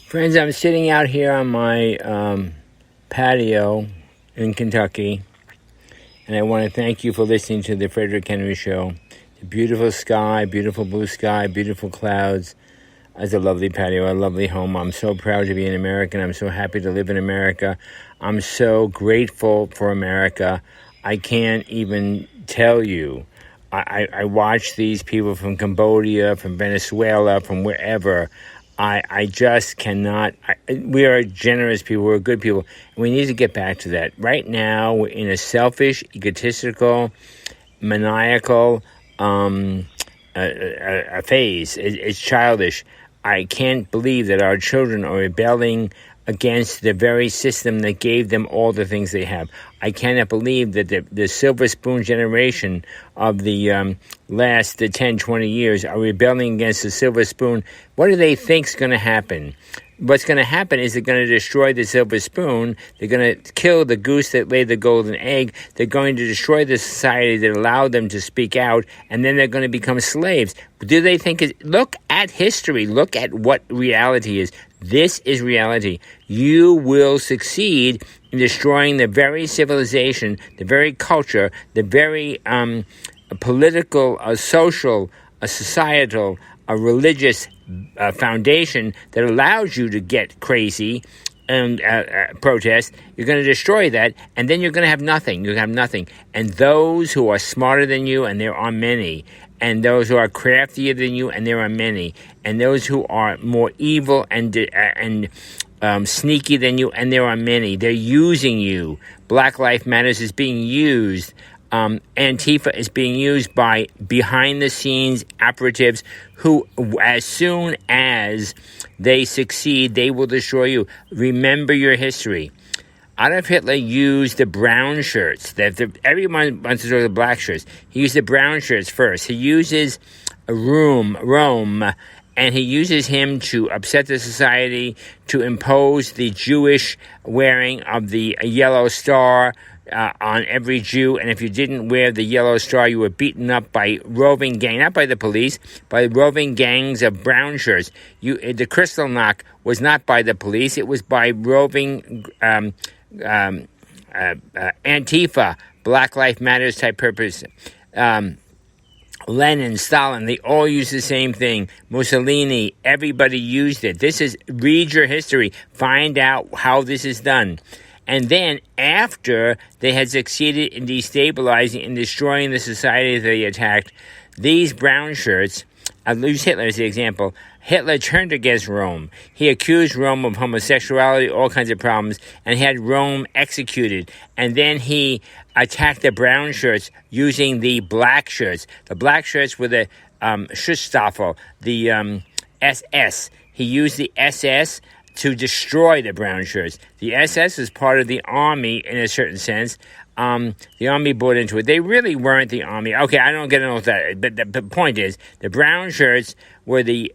Friends, I'm sitting out here on my patio in Kentucky, and I want to thank you for listening to the Frederick Henry Show. The beautiful sky, beautiful blue sky, beautiful clouds. It's a lovely patio, a lovely home. I'm so proud to be an American. I'm so happy to live in America. I'm so grateful for America. I can't even tell you. I watch these people from Cambodia, from Venezuela, from wherever. I just cannot. We are generous people. We're good people. And we need to get back to that. Right now, we're in a selfish, egotistical, maniacal phase. It's childish. I can't believe that our children are rebelling against the very system that gave them all the things they have. I cannot believe that the silver spoon generation of the last 10, 20 years are rebelling against the silver spoon. What do they think is going to happen? What's going to happen is they're going to destroy the silver spoon. They're going to kill the goose that laid the golden egg. They're going to destroy the society that allowed them to speak out, and then they're going to become slaves. Do they think look at history. Look at what reality is. This is reality. You will succeed in destroying the very civilization, the very culture, the very political, social, societal, religious foundation that allows you to get crazy and protest. You're going to destroy that, and then you're going to have nothing. You have nothing. And those who are smarter than you, and there are many, and those who are craftier than you, and there are many, and those who are more evil and sneaky than you, and there are many. They're using you. Black Lives Matter is being used. Antifa is being used by behind-the-scenes operatives who, as soon as they succeed, they will destroy you. Remember your history. Adolf Hitler used the brown shirts. Everyone wants to throw the black shirts. He used the brown shirts first. He uses Rome, and he uses him to upset the society, to impose the Jewish wearing of the yellow star on every Jew. And if you didn't wear the yellow star, you were beaten up by roving gang, not by the police, by roving gangs of brown shirts. The Kristallnacht was not by the police. It was by roving Antifa, Black Lives Matters type purpose. Lenin, Stalin, they all used the same thing. Mussolini, everybody used it. Read your history. Find out how this is done. And then, after they had succeeded in destabilizing and destroying the society they attacked, these brown shirts, I'll use Hitler as the example. Hitler turned against Rome. He accused Rome of homosexuality, all kinds of problems, and had Rome executed. And then he attacked the brown shirts using the black shirts. The black shirts were the Schutzstaffel, the SS. He used the SS to destroy the brown shirts. The SS is part of the army in a certain sense. The army bought into it. They really weren't the army. Okay, I don't get into that. But the point is, the brown shirts were the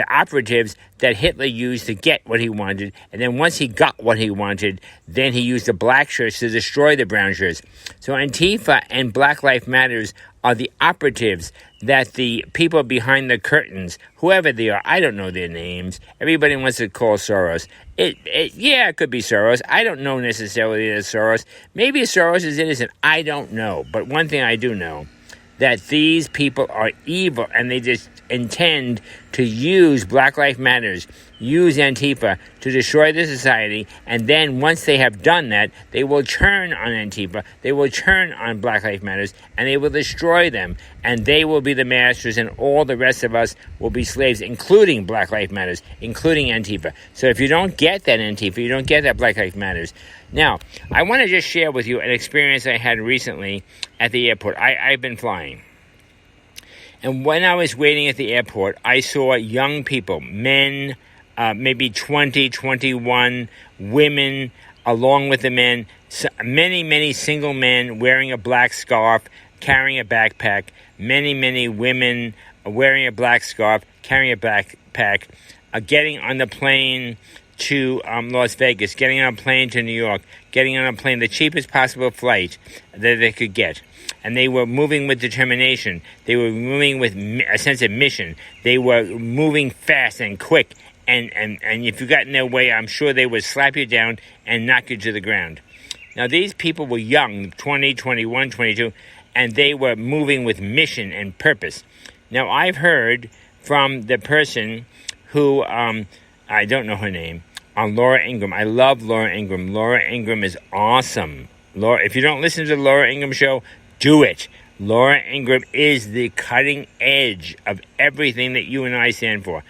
operatives that Hitler used to get what he wanted. And then once he got what he wanted, then he used the black shirts to destroy the brown shirts. So Antifa and Black Lives Matters are the operatives that the people behind the curtains, whoever they are, I don't know their names. Everybody wants to call Soros. It could be Soros. I don't know necessarily that it's Soros. Maybe Soros is innocent. I don't know. But one thing I do know, that these people are evil, and they just intend to use Black Lives Matters, use Antifa to destroy the society, and then once they have done that, they will turn on Antifa, they will turn on Black Lives Matters, and they will destroy them, and they will be the masters, and all the rest of us will be slaves, including Black Lives Matters, including Antifa. So if you don't get that Antifa, you don't get that Black Lives Matters. Now, I want to just share with you an experience I had recently at the airport. I've been flying. And when I was waiting at the airport, I saw young people, men, maybe 20, 21, women, along with the men, many, many single men wearing a black scarf, carrying a backpack, many, many women wearing a black scarf, carrying a backpack, getting on the plane to Las Vegas, getting on a plane to New York, getting on a plane, the cheapest possible flight that they could get. And they were moving with determination. They were moving with a sense of mission. They were moving fast and quick and if you got in their way, I'm sure they would slap you down and knock you to the ground. Now, these people were young, 20, 21, 22, and they were moving with mission and purpose. Now, I've heard from the person who, I don't know her name, on Laura Ingraham. I love Laura Ingraham. Laura Ingraham is awesome. Laura, if you don't listen to the Laura Ingraham show, do it. Laura Ingraham is the cutting edge of everything that you and I stand for.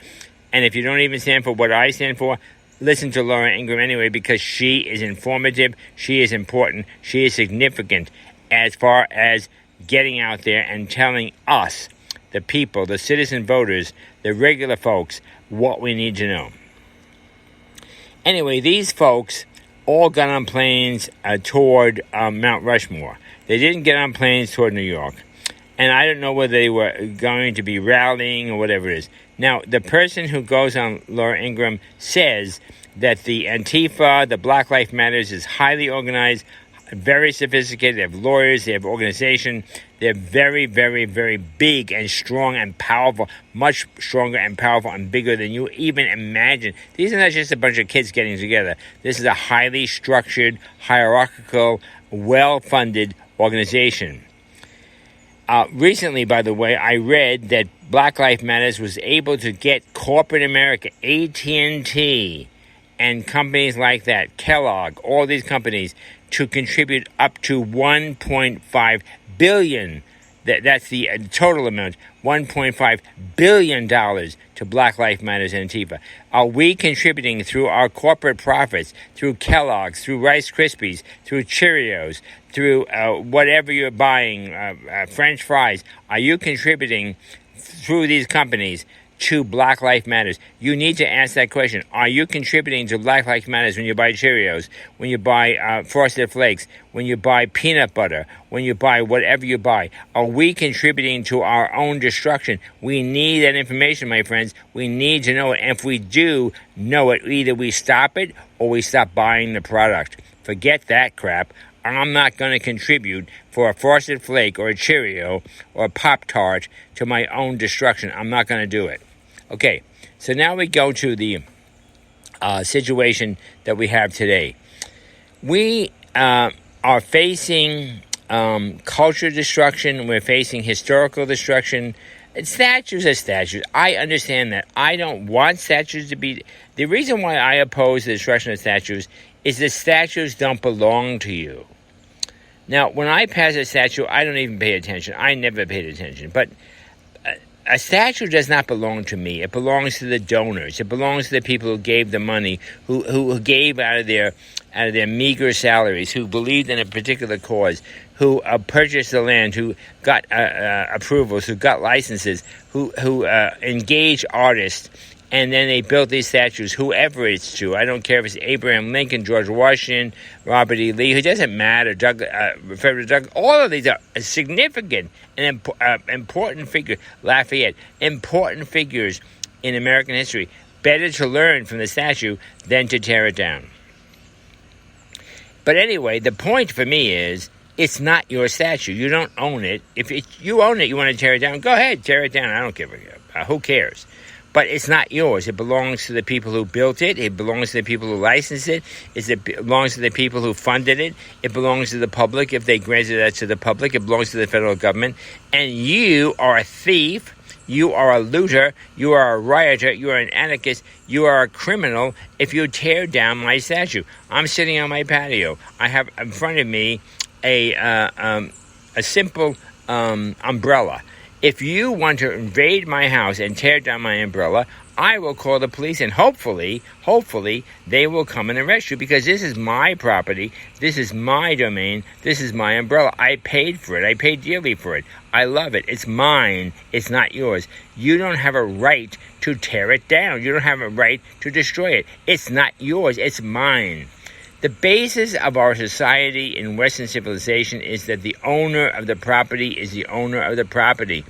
And if you don't even stand for what I stand for, listen to Laura Ingraham anyway, because she is informative, she is important, she is significant as far as getting out there and telling us, the people, the citizen voters, the regular folks, what we need to know. Anyway, these folks all got on planes toward Mount Rushmore. They didn't get on planes toward New York. And I don't know whether they were going to be rallying or whatever it is. Now, the person who goes on Laura Ingraham says that the Antifa, the Black Lives Matters, is highly organized, very sophisticated. They have lawyers, they have organization. They're very, very, very big and strong and powerful, much stronger and powerful and bigger than you even imagine. These are not just a bunch of kids getting together. This is a highly structured, hierarchical, well-funded organization. Recently, by the way, I read that Black Lives Matters was able to get corporate America, AT&T, and companies like that, Kellogg, all these companies, to contribute up to $1.5 billion. That's the total amount, $1.5 billion to Black Lives Matters and Antifa. Are we contributing through our corporate profits, through Kellogg's, through Rice Krispies, through Cheerios, through whatever you're buying, French fries? Are you contributing through these companies to Black Lives Matters? You need to ask that question. Are you contributing to Black Lives Matters when you buy Cheerios, when you buy Frosted Flakes, when you buy peanut butter, when you buy whatever you buy? Are we contributing to our own destruction? We need that information, my friends. We need to know it. And if we do know it, either we stop it or we stop buying the product. Forget that crap. I'm not going to contribute for a Frosted Flake or a Cheerio or a Pop-Tart to my own destruction. I'm not going to do it. Okay, so now we go to the situation that we have today. We are facing culture destruction. We're facing historical destruction. Statues are statues. I understand that. I don't want statues to be... The reason why I oppose the destruction of statues is that statues don't belong to you. Now, when I pass a statue, I don't even pay attention. I never paid attention. But a statue does not belong to me. It belongs to the donors. It belongs to the people who gave the money, who gave out of their meager salaries, who believed in a particular cause, who purchased the land, who got approvals, who got licenses, who engaged artists. And then they built these statues, whoever it's to. I don't care if it's Abraham Lincoln, George Washington, Robert E. Lee. It doesn't matter. Frederick Douglass. All of these are significant and important figures. Lafayette. Important figures in American history. Better to learn from the statue than to tear it down. But anyway, the point for me is, it's not your statue. You don't own it. If you own it, you want to tear it down, go ahead, tear it down. I don't give a who cares? But it's not yours. It belongs to the people who built it. It belongs to the people who licensed it. It belongs to the people who funded it. It belongs to the public if they granted that to the public. It belongs to the federal government. And you are a thief. You are a looter. You are a rioter. You are an anarchist. You are a criminal if you tear down my statue. I'm sitting on my patio. I have in front of me a simple umbrella. If you want to invade my house and tear down my umbrella, I will call the police, and hopefully, they will come and arrest you, because this is my property, this is my domain, this is my umbrella. I paid for it. I paid dearly for it. I love it. It's mine. It's not yours. You don't have a right to tear it down. You don't have a right to destroy it. It's not yours. It's mine. The basis of our society in Western civilization is that the owner of the property is the owner of the property.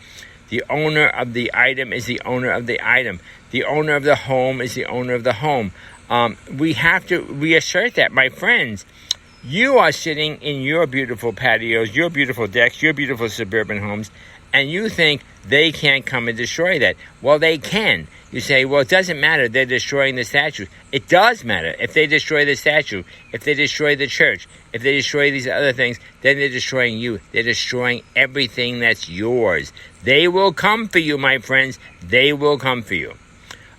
The owner of the item is the owner of the item. The owner of the home is the owner of the home. We have to reassert that, my friends. You are sitting in your beautiful patios, your beautiful decks, your beautiful suburban homes, and you think they can't come and destroy that. Well, they can. You say, well, it doesn't matter. They're destroying the statue. It does matter. If they destroy the statue, if they destroy the church, if they destroy these other things, then they're destroying you. They're destroying everything that's yours. They will come for you, my friends. They will come for you.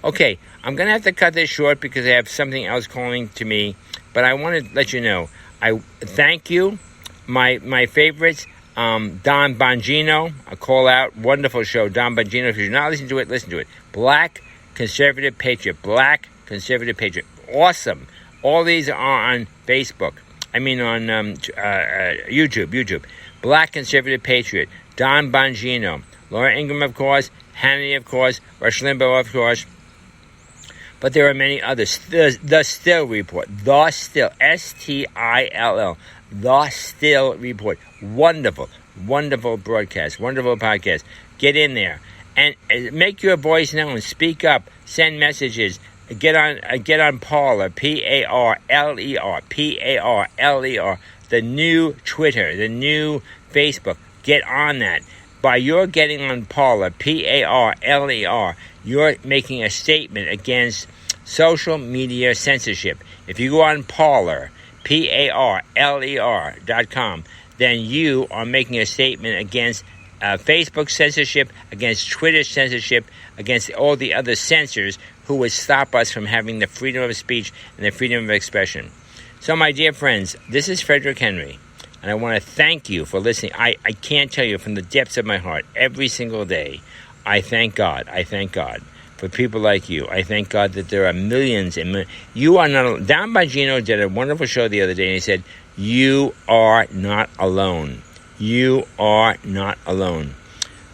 Okay, I'm going to have to cut this short because I have something else calling to me. But I want to let you know, I thank you. My favorites, Don Bongino, a call out, wonderful show. Don Bongino, if you're not listening to it, listen to it. Black Conservative Patriot. Black Conservative Patriot. Awesome. All these are on Facebook. I mean on YouTube. Black Conservative Patriot. Don Bongino. Laura Ingraham, of course. Hannity, of course. Rush Limbaugh, of course. But there are many others. The Still Report. The Still. S-T-I-L-L. The Still Report. Wonderful broadcast. Wonderful podcast. Get in there and make your voice known. Speak up. Send messages. Get on Parler. P-A-R-L-E-R. P-A-R-L-E-R. The new Twitter. The new Facebook. Get on that. By your getting on Parler, P-A-R-L-E-R, you're making a statement against social media censorship. If you go on Parler, Parler.com, then you are making a statement against Facebook censorship, against Twitter censorship, against all the other censors who would stop us from having the freedom of speech and the freedom of expression. So, my dear friends, this is Frederick Henry. And I want to thank you for listening. I can't tell you from the depths of my heart, every single day, I thank God. I thank God for people like you. I thank God that there are millions and millions. You are not alone. Don Bongino did a wonderful show the other day, and he said, you are not alone. You are not alone.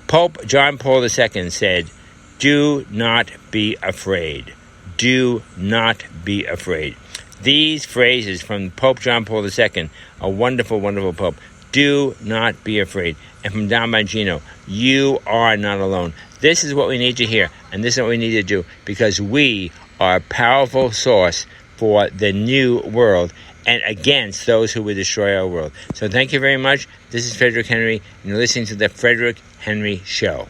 Pope John Paul II said, do not be afraid. Do not be afraid. These phrases from Pope John Paul II, a wonderful, wonderful Pope. Do not be afraid. And from Don Bongino, you are not alone. This is what we need to hear, and this is what we need to do, because we are a powerful source for the new world and against those who would destroy our world. So thank you very much. This is Frederick Henry, and you're listening to The Frederick Henry Show.